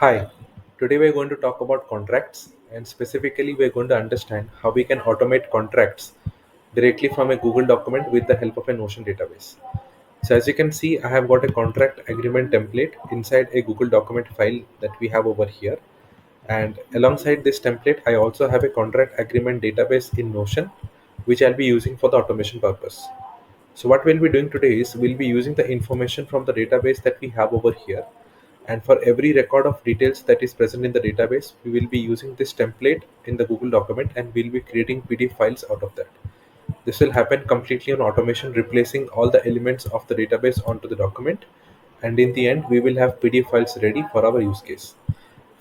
Hi, today we're going to talk about contracts and specifically we're going to understand how we can automate contracts directly from a Google document with the help of a Notion database. So as you can see, I have got a contract agreement template inside a Google document file that we have over here. And alongside this template, I also have a contract agreement database in Notion, which I'll be using for the automation purpose. So what we'll be doing today is we'll be using the information from the database that we have over here, and for every record of details that is present in the database, we will be using this template in the Google document and we'll be creating PDF files out of that. This will happen completely on automation, replacing all the elements of the database onto the document, and in the end we will have PDF files ready for our use case.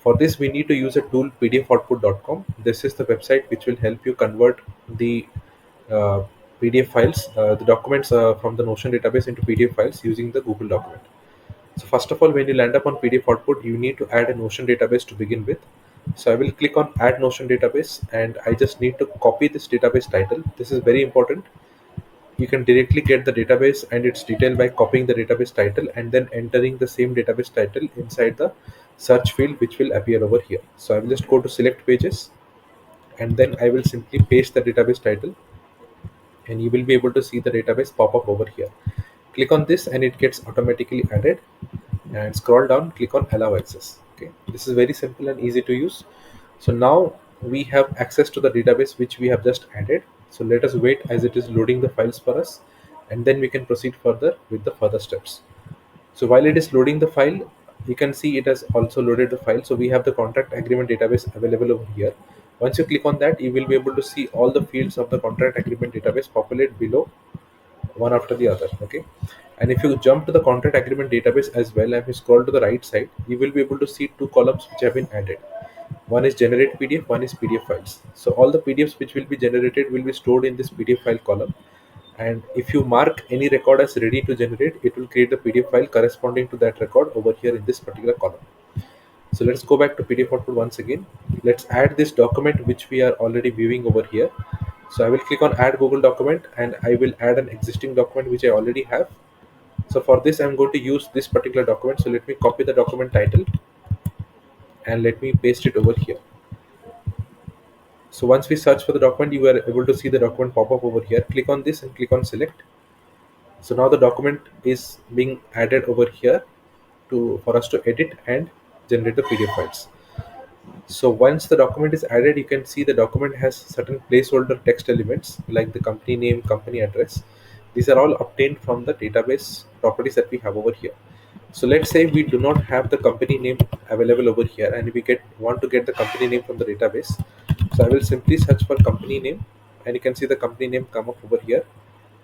For this, we need to use a tool, PDFOutput.com. This is the website which will help you convert the uh, PDF files, the documents from the Notion database into PDF files using the Google document. So first of all, when you land up on PDF output, you need to add a Notion database to begin with. So I will click on add Notion database and I just need to copy this database title. This is very important. You can directly get the database and its detail by copying the database title and then entering the same database title inside the search field, which will appear over here. So I will just go to select pages and then I will simply paste the database title and you will be able to see the database pop up over here. Click on this and it gets automatically added, and scroll down, click on allow access. Okay, this is very simple and easy to use. So now we have access to the database which we have just added. So let us wait as it is loading the files for us, and then we can proceed further with the further steps. So while it is loading the file, you can see it has also loaded the file. So we have the contract agreement database available over here. Once you click on that, you will be able to see all the fields of the contract agreement database populate below one after the other. Okay, and if you jump to the contract agreement database as well, and if you scroll to the right side, you will be able to see two columns which have been added. One is generate PDF, one is PDF files. So all the PDFs which will be generated will be stored in this PDF file column, and if you mark any record as ready to generate, it will create the PDF file corresponding to that record over here in this particular column. So let's go back to PDF output once again. Let's add this document which we are already viewing over here. So I will click on add Google document and I will add an existing document which I already have. So for this, I'm going to use this particular document. So let me copy the document title and let me paste it over here. So once we search for the document, you are able to see the document pop up over here. Click on this and click on select. So now the document is being added over here for us to edit and generate the PDF files. So once the document is added, you can see the document has certain placeholder text elements like the company name, company address. These are all obtained from the database properties that we have over here. So let's say we do not have the company name available over here and we want to get the company name from the database. So I will simply search for company name and you can see the company name come up over here.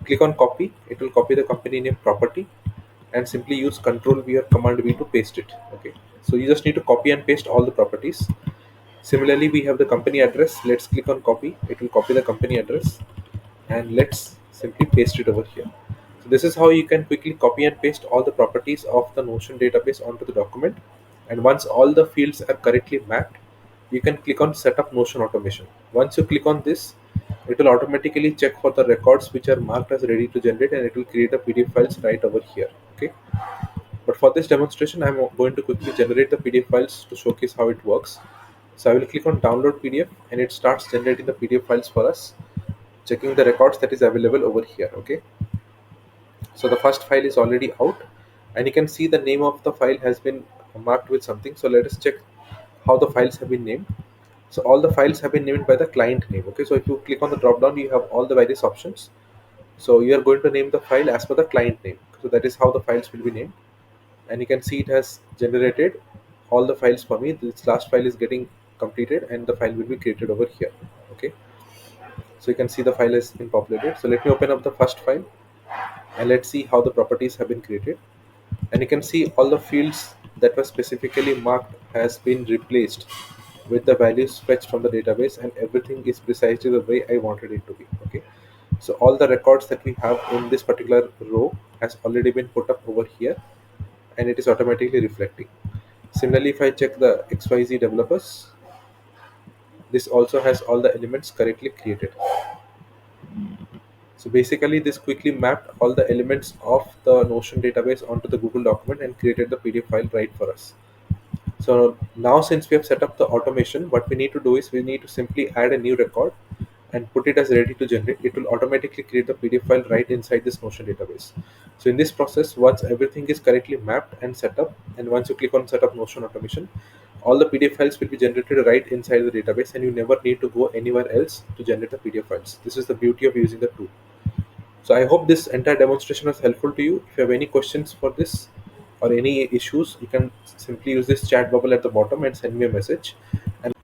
Click on copy, it will copy the company name property and simply use Control V or Command V to paste it. Okay, so you just need to copy and paste all the properties. Similarly, we have the company address. Let's click on copy. It will copy the company address and let's simply paste it over here. So this is how you can quickly copy and paste all the properties of the Notion database onto the document. And once all the fields are correctly mapped, you can click on setup Notion automation. Once you click on this, it will automatically check for the records which are marked as ready to generate and it will create the PDF files right over here. Okay. But for this demonstration, I'm going to quickly generate the PDF files to showcase how it works. So I will click on download PDF and it starts generating the PDF files for us, checking the records that is available over here. Okay. So the first file is already out and you can see the name of the file has been marked with something. So let us check how the files have been named. So all the files have been named by the client name. Okay. So if you click on the drop down, you have all the various options. So you are going to name the file as per the client name. So that is how the files will be named. And you can see it has generated all the files for me. This last file is getting completed and the file will be created over here. Okay, so you can see the file has been populated. So let me open up the first file and let's see how the properties have been created. And you can see all the fields that were specifically marked has been replaced with the values fetched from the database, and everything is precisely the way I wanted it to be. Okay, so all the records that we have in this particular row has already been put up over here and it is automatically reflecting. Similarly, if I check the XYZ developers, this also has all the elements correctly created. So basically, this quickly mapped all the elements of the Notion database onto the Google document and created the PDF file right for us. So now since we have set up the automation, what we need to do is we need to simply add a new record and put it as ready to generate. It will automatically create the PDF file right inside this Notion database. So in this process, once everything is correctly mapped and set up, and once you click on set up Notion automation, all the PDF files will be generated right inside the database, and you never need to go anywhere else to generate the PDF files. This is the beauty of using the tool. So I hope this entire demonstration was helpful to you. If you have any questions for this or any issues, you can simply use this chat bubble at the bottom and send me a message. And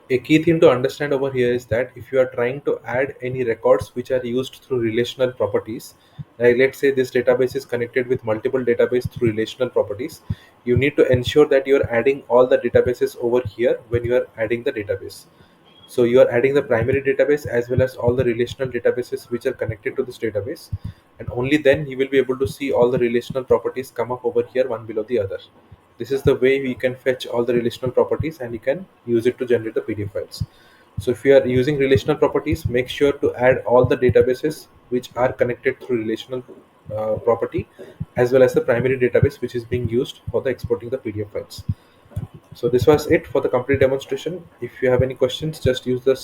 a key thing to understand over here is that if you are trying to add any records which are used through relational properties, like let's say this database is connected with multiple database through relational properties, you need to ensure that you are adding all the databases over here when you are adding the database. So you are adding the primary database as well as all the relational databases which are connected to this database, and only then you will be able to see all the relational properties come up over here one below the other. This is the way we can fetch all the relational properties and you can use it to generate the PDF files. So if you are using relational properties, make sure to add all the databases which are connected through relational property as well as the primary database which is being used for the exporting the PDF files. So this was it for the complete demonstration. If you have any questions, just use the